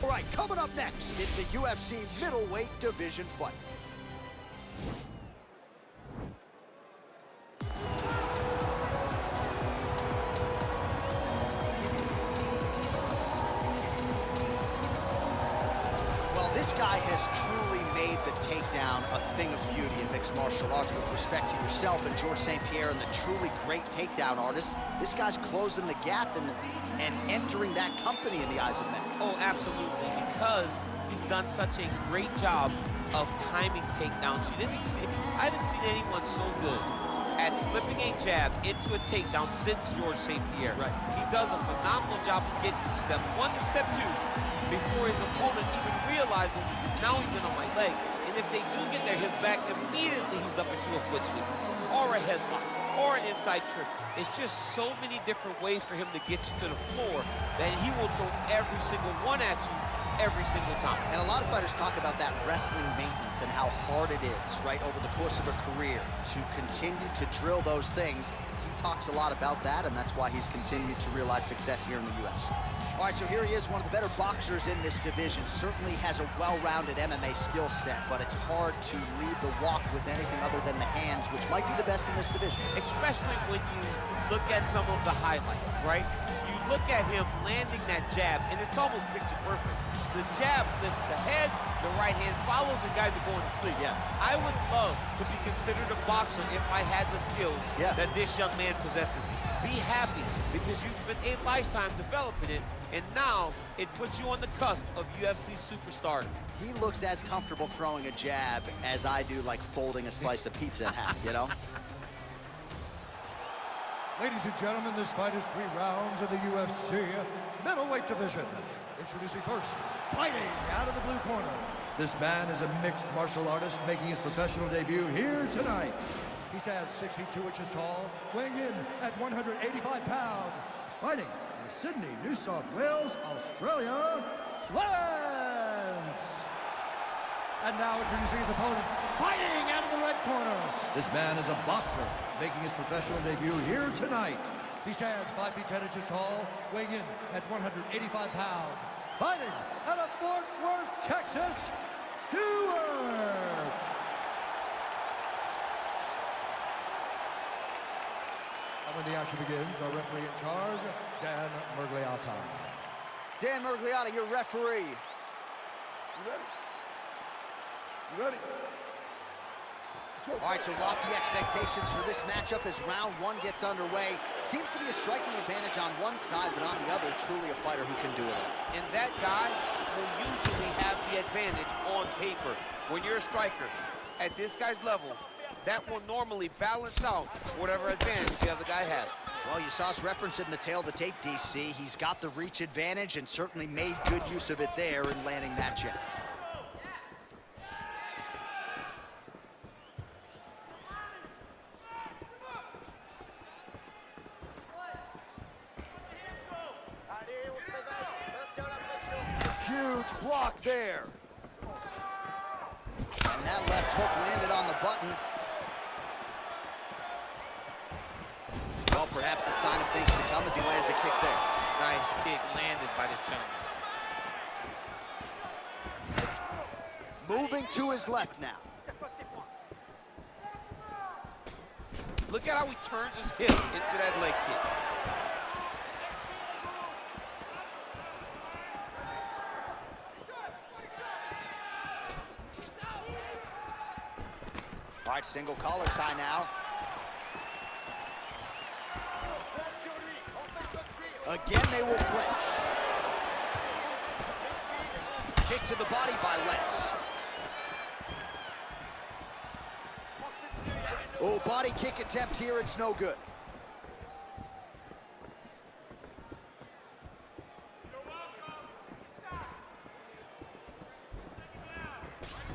All right, coming up next, it's the UFC middleweight division fight. Well, this guy has truly made the takedown a thing of beauty in mixed martial arts. With respect to yourself and George St. Pierre and the truly great takedown artists, this guy's closing the gap and entering that company in the eyes of men. Oh, absolutely, because he's done such a great job of timing takedowns. I haven't seen anyone so good at slipping a jab into a takedown since George St. Pierre. Right. He does a phenomenal job of getting from step one to step two before his opponent even realizes now he's in on my leg. And if they do get their hips back, immediately he's up into a foot sweep or a headlock or an inside trip. It's just so many different ways for him to get you to the floor that he will throw every single one at you every single time. And a lot of fighters talk about that wrestling maintenance and how hard it is, right, over the course of a career to continue to drill those things. He talks a lot about that, and that's why he's continued to realize success here in the UFC. All right, so here he is, one of the better boxers in this division. Certainly has a well-rounded MMA skill set, but it's hard to lead the walk with anything other than the hands, which might be the best in this division. Especially when you look at some of the highlights, right? You look at him landing that jab, and it's almost picture perfect. The jab lifts the head, the right hand follows, and guys are going to sleep. Yeah. I would love to be considered a boxer if I had the skills that this young man possesses. Be happy, because you spent a lifetime developing it, and now it puts you on the cusp of UFC superstardom. He looks as comfortable throwing a jab as I do, like folding a slice of pizza in half, you know? Ladies and gentlemen, this fight is 3 rounds in the UFC middleweight division. Introducing first, fighting out of the blue corner. This man is a mixed martial artist making his professional debut here tonight. He stands 6 feet 2 inches tall, weighing in at 185 pounds. Fighting from Sydney, New South Wales, Australia, Lentz. And now introducing his opponent, fighting out of the red corner. This man is a boxer making his professional debut here tonight. He stands 5 feet 10 inches tall, weighing in at 185 pounds. Fighting out of Fort Worth, Texas, Stewart. And when the action begins, our referee in charge, Dan Mergliotta. Dan Mergliotta, your referee. You ready? You ready? All right, so lofty expectations for this matchup as round 1 gets underway. Seems to be a striking advantage on one side, but on the other, truly a fighter who can do it all. And that guy will usually have the advantage on paper. When you're a striker, at this guy's level, that will normally balance out whatever advantage the other guy has. Well, you saw us reference it in the tail of the tape, DC. He's got the reach advantage and certainly made good use of it there in landing that jab. Huge block there. And that left hook landed on the button. Well, perhaps a sign of things to come as he lands a kick there. Nice kick landed by this gentleman. Moving to his left now. Look at how he turns his hip into that leg kick. All right, single collar tie now. Again, they will clinch. Kick to the body by Lentz. Oh, body kick attempt here, it's no good.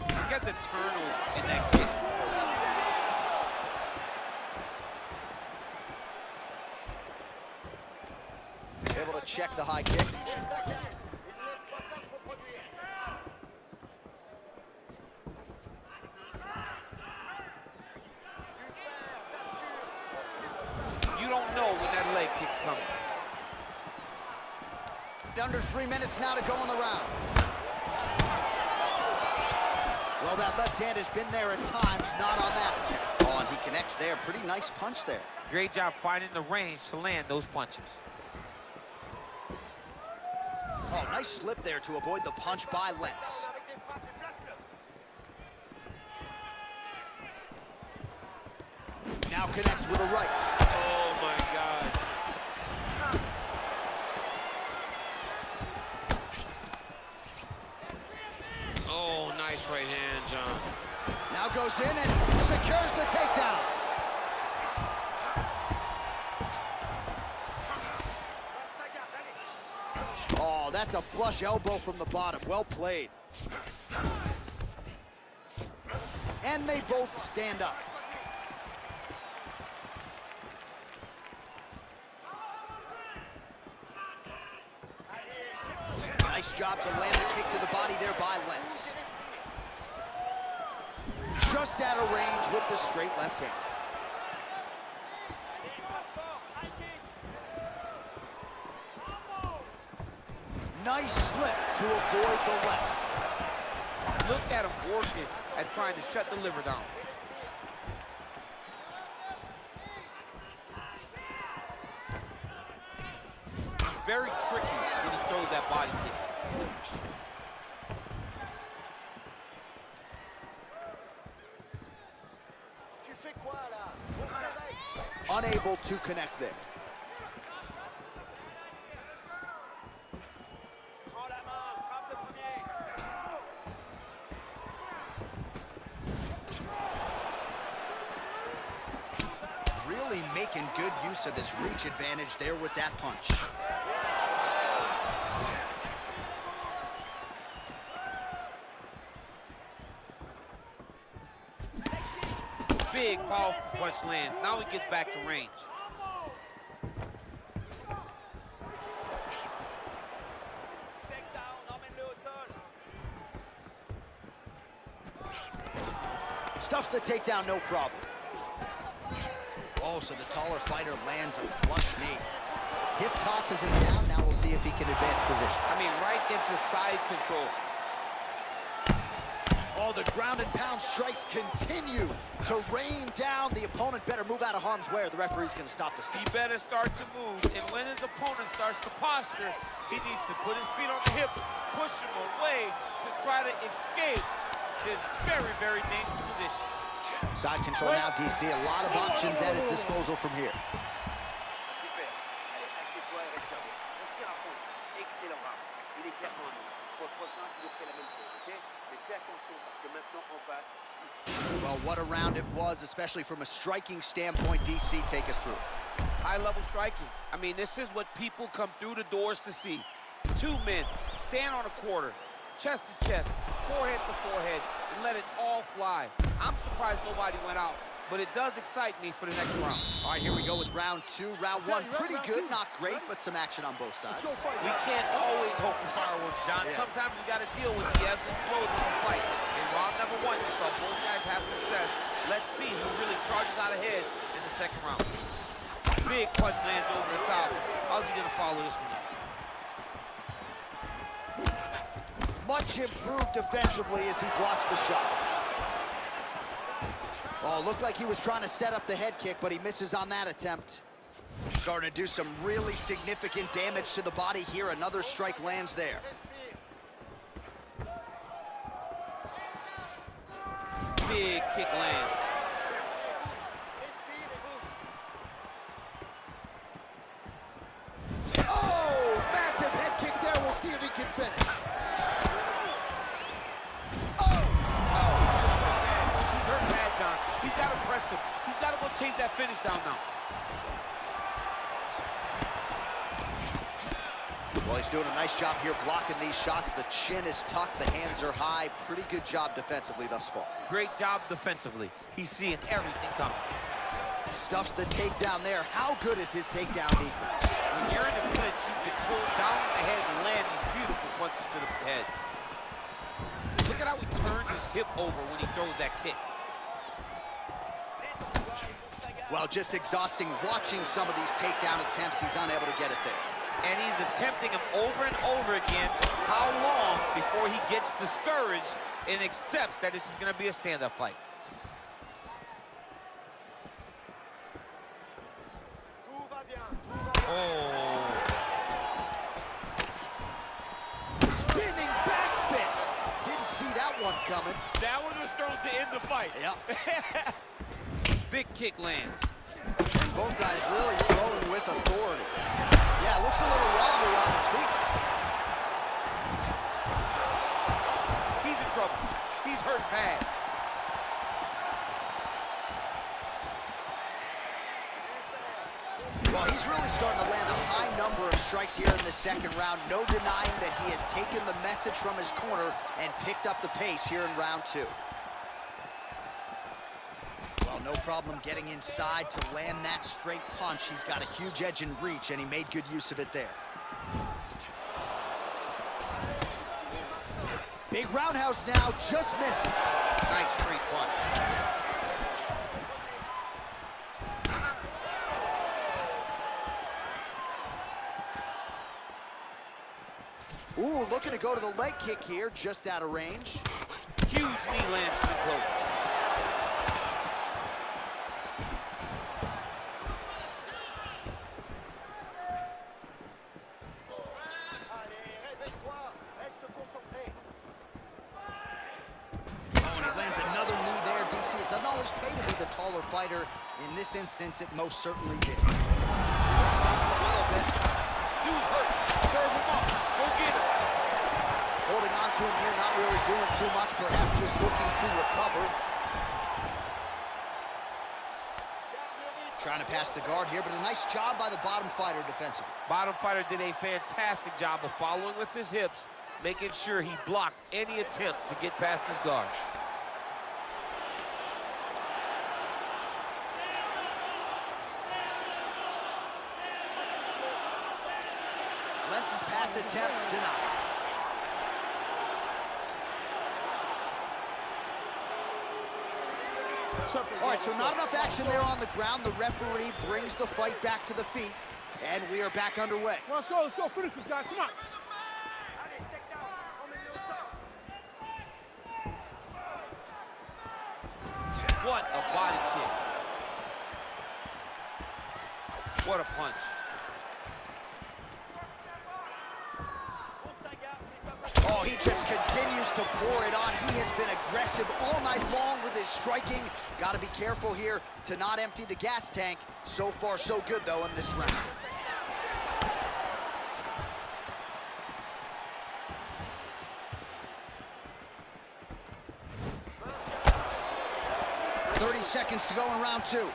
Look at the turtle in that kick. Able to check the high kick. You don't know when that leg kick's coming. Under 3 minutes now to go in the round. left hand has been there at times, not on that attempt. Oh, and he connects there. Pretty nice punch there. Great job finding the range to land those punches. Oh, nice slip there to avoid the punch by Lentz. Now connects with a right. Oh, my God. Oh, nice right hand, John. Now goes in and secures the takedown. Oh, that's a flush elbow from the bottom. Well played. And they both stand up. Nice job to land the kick to the body there by Lentz. Just out of range with the straight left hand. Nice slip to avoid the left. Look at him working at trying to shut the liver down. He's very tricky when he throws that body kick. Unable to connect there. Really making good use of his reach advantage there with that punch. Big, powerful punch lands. Now he gets back to range. Stuffs the takedown, no problem. Oh, so the taller fighter lands a flush knee. Hip tosses him down. Now we'll see if he can advance position. I mean, right into side control. Oh, the ground and pound strikes continue to rain down. The opponent better move out of harm's way or the referee's going to stop the step. He better start to move, and when his opponent starts to posture, he needs to put his feet on the hip, push him away to try to escape this very, very dangerous position. Side control now, DC. A lot of options at his disposal from here. Well, what a round it was, especially from a striking standpoint. DC, take us through. High-level striking. I mean, this is what people come through the doors to see. Two men stand on a quarter, chest to chest, forehead to forehead, and let it all fly. I'm surprised nobody went out, but it does excite me for the next round. All right, here we go with round two. Round one, pretty good, not great, but some action on both sides. We can't always hope for fireworks, John. Yeah. Sometimes we got to deal with the ebbs and flows of the fight. In round number one, you saw both guys have success. Let's see who really charges out ahead in the second round. Big punch lands over the top. How's he gonna follow this one up? Much improved defensively as he blocks the shot. Oh, looked like he was trying to set up the head kick, but he misses on that attempt. Starting to do some really significant damage to the body here. Another strike lands there. Big kick lands. Oh, massive head kick there. We'll see if he can finish. He's hurt bad, John. He's got to press him. He's got to go chase that finish down now. Well, he's doing a nice job here blocking these shots. The chin is tucked, the hands are high. Pretty good job defensively thus far. Great job defensively. He's seeing everything coming. Stuffs the takedown there. How good is his takedown defense? When you're in the clinch, you can pull down the head and land these beautiful punches to the head. Look at how he turns his hip over when he throws that kick. Well, just exhausting watching some of these takedown attempts. He's unable to get it there. And he's attempting them over and over again. How long before he gets discouraged and accepts that this is going to be a stand-up fight. Oh. Spinning back fist. Didn't see that one coming. That one was thrown to end the fight. Yep. Big kick lands. And both guys really throwing with authority. Yeah, looks a little wobbly on his feet. He's in trouble. He's hurt bad. Well, he's really starting to land a high number of strikes here in the second round. No denying that he has taken the message from his corner and picked up the pace here in round 2. Well, no problem getting inside to land that straight punch. He's got a huge edge and reach, and he made good use of it there. Big roundhouse now, just misses. Nice straight punch. Ooh, looking to go to the leg kick here, just out of range. Huge knee lands to the close. Oh, and he lands another knee there, DC. It doesn't always pay to be the taller fighter. In this instance, it most certainly did. A little bit. Dude's hurt. Serve him up. Go get him. Holding on to him here, not really doing too much, perhaps just looking to recover. Trying to pass the guard here, but a nice job by the bottom fighter defensively. Bottom fighter did a fantastic job of following with his hips, making sure he blocked any attempt to get past his guard. Lentz's pass attempt denied. All right, so not enough action there on the ground. The referee brings the fight back to the feet, and we are back underway. Well, let's go, finish this, guys, come on. What a body kick. What a punch. Oh, he just continues to pour it on. He has been aggressive all night long with his striking. Got to be careful here to not empty the gas tank. So far, so good, though, in this round. Seconds to go in round 2.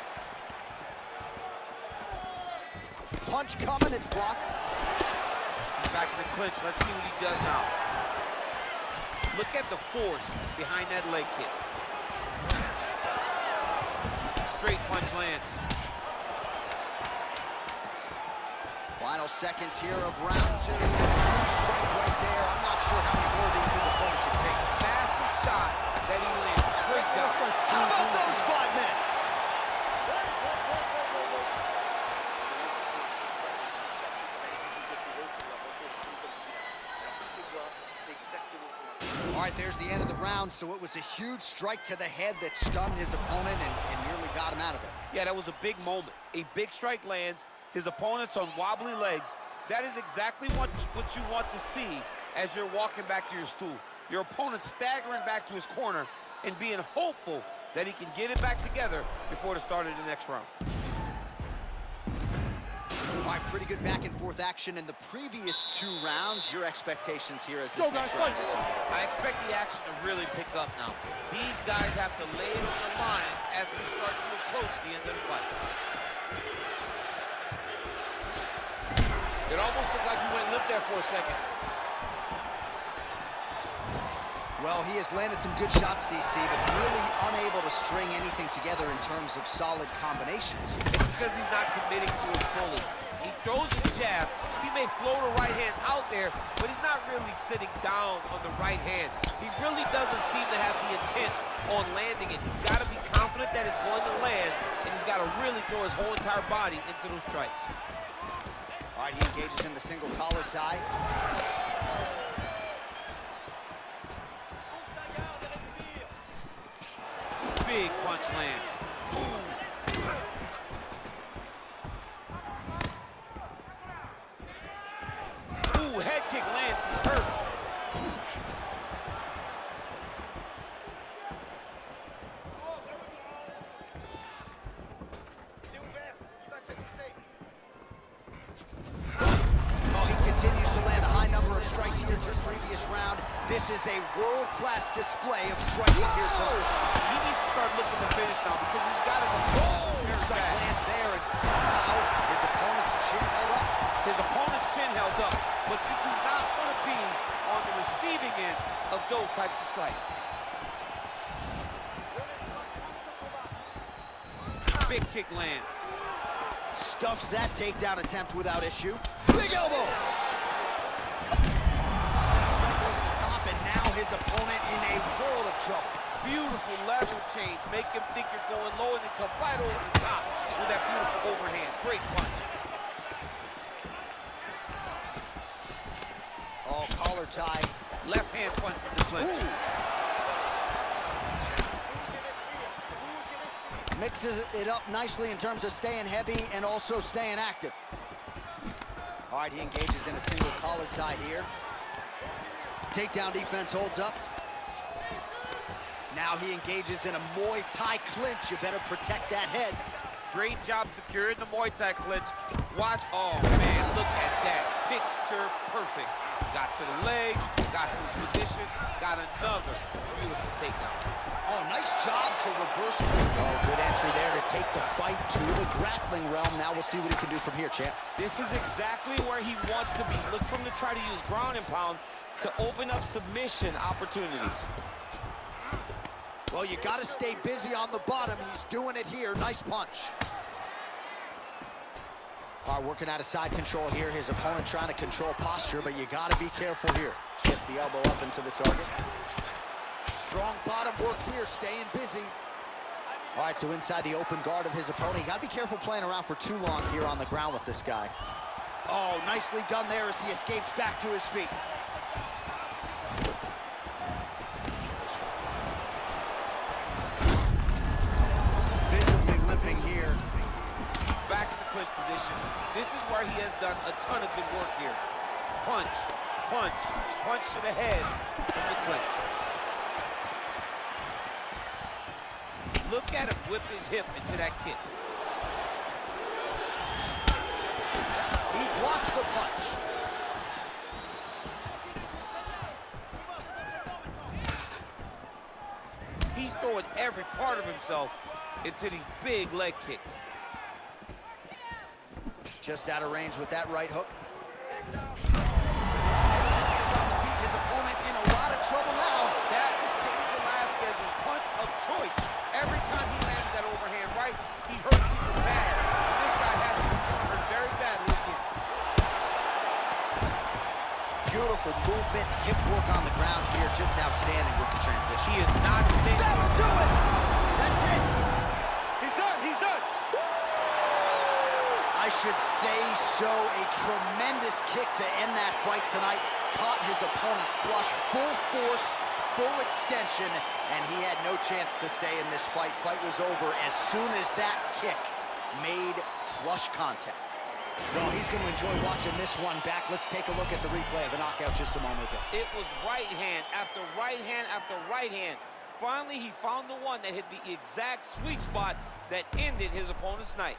Punch coming, it's blocked. He's back in the clinch. Let's see what he does now. Look at the force behind that leg kick. Straight punch lands. Final seconds here of round 2. Huge strike right there. I'm not sure how many more of these his opponent can take. Massive shot that he landed. Great job. How about those 5 minutes? All right, there's the end of the round, so it was a huge strike to the head that stunned his opponent and nearly got him out of there. Yeah, that was a big moment. A big strike lands, his opponent's on wobbly legs. That is exactly what you want to see as you're walking back to your stool. Your opponent staggering back to his corner and being hopeful that he can get it back together before the start of the next round. All right, pretty good back-and-forth action in the previous 2 rounds. Your expectations here as this next round gets on. I expect the action to really pick up now. These guys have to lay it on the line as we start to approach the end of the fight. It almost looked like he went limp there for a second. Well, he has landed some good shots, DC, but really unable to string anything together in terms of solid combinations. It's because he's not committing to it fully. He throws his jab. He may float a right hand out there, but he's not really sitting down on the right hand. He really doesn't seem to have the intent on landing it. He's got to be confident that it's going to land, and he's got to really throw his whole entire body into those strikes. All right, he engages in the single collar tie. punch land. Ooh, head kick lands, he's hurt. Continues to land a high number of strikes here just previous round. This is a world-class display of striking here tonight. He needs to start looking to finish now because he's got his opponent. Strike lands there, and somehow his opponent's chin held up. His opponent's chin held up, but you do not want to be on the receiving end of those types of strikes. Big kick lands. Stuffs that takedown attempt without issue. Big elbow! Strike over the top, and now his opponent in a world of trouble. Beautiful level change. Make him think you're going low and then come right over the top with that beautiful overhand. Great punch. Oh, collar tie. Left hand punch from the clinch. Mixes it up nicely in terms of staying heavy and also staying active. All right, he engages in a single collar tie here. Takedown defense holds up. Now he engages in a Muay Thai clinch. You better protect that head. Great job securing the Muay Thai clinch. Watch, oh man, look at that. Picture perfect. Got to the legs, got to his position, got another beautiful takedown. Oh, nice job to reverse. Oh, good entry there to take the fight to the grappling realm. Now we'll see what he can do from here, champ. This is exactly where he wants to be. Look for him to try to use ground and pound to open up submission opportunities. Well, you got to stay busy on the bottom. He's doing it here. Nice punch. All right, working out of side control here. His opponent trying to control posture, but you got to be careful here. Gets the elbow up into the target. Strong bottom work here, staying busy. All right, so inside the open guard of his opponent. You got to be careful playing around for too long here on the ground with this guy. Oh, nicely done there as he escapes back to his feet. Visibly limping here. Back in the clinch position. This is where he has done a ton of good work here. Punch, punch, punch to the head from the clinch. Look at him whip his hip into that kick. He blocks the punch. He's throwing every part of himself into these big leg kicks. Just out of range with that right hook. Gets on the feet. His opponent in a lot of trouble now. That is Cain Velasquez's punch of choice. Every time he lands that overhand right, he hurts people bad. And this guy has been hurt very badly again. Beautiful movement, hip work on the ground here. Just outstanding with the transition. He is not standing. That'll do it! That's it! He's done, he's done! I should say so. A tremendous kick to end that fight tonight. Caught his opponent flush, full force, full extension, and he had no chance to stay in this fight. Fight was over as soon as that kick made flush contact. Well, he's going to enjoy watching this one back. Let's take a look at the replay of the knockout just a moment ago. It was right hand after right hand after right hand. Finally, he found the one that hit the exact sweet spot that ended his opponent's night.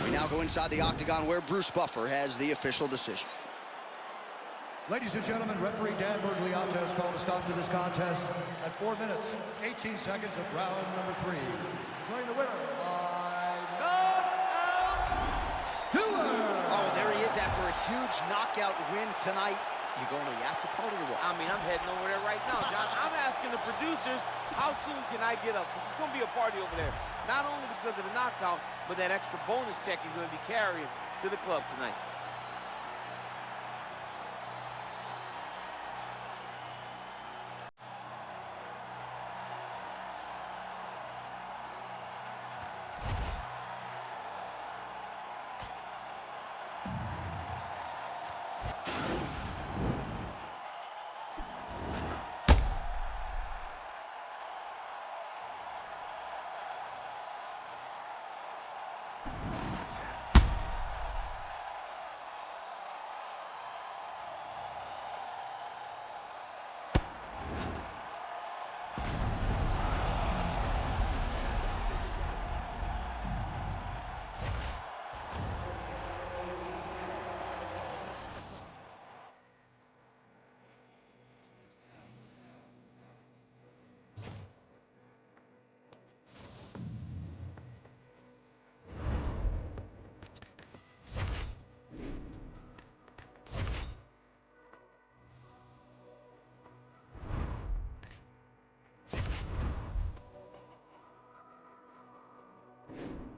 We now go inside the octagon where Bruce Buffer has the official decision. Ladies and gentlemen, referee Dan Bergliata has called a stop to this contest at 4 minutes, 18 seconds of round number 3. Declaring the winner by knockout, Stewart! Oh, there he is after a huge knockout win tonight. You going to the after party or what? I mean, I'm heading over there right now, John. I'm asking the producers, how soon can I get up? Because it's going to be a party over there. Not only because of the knockout, but that extra bonus check he's going to be carrying to the club tonight. fight.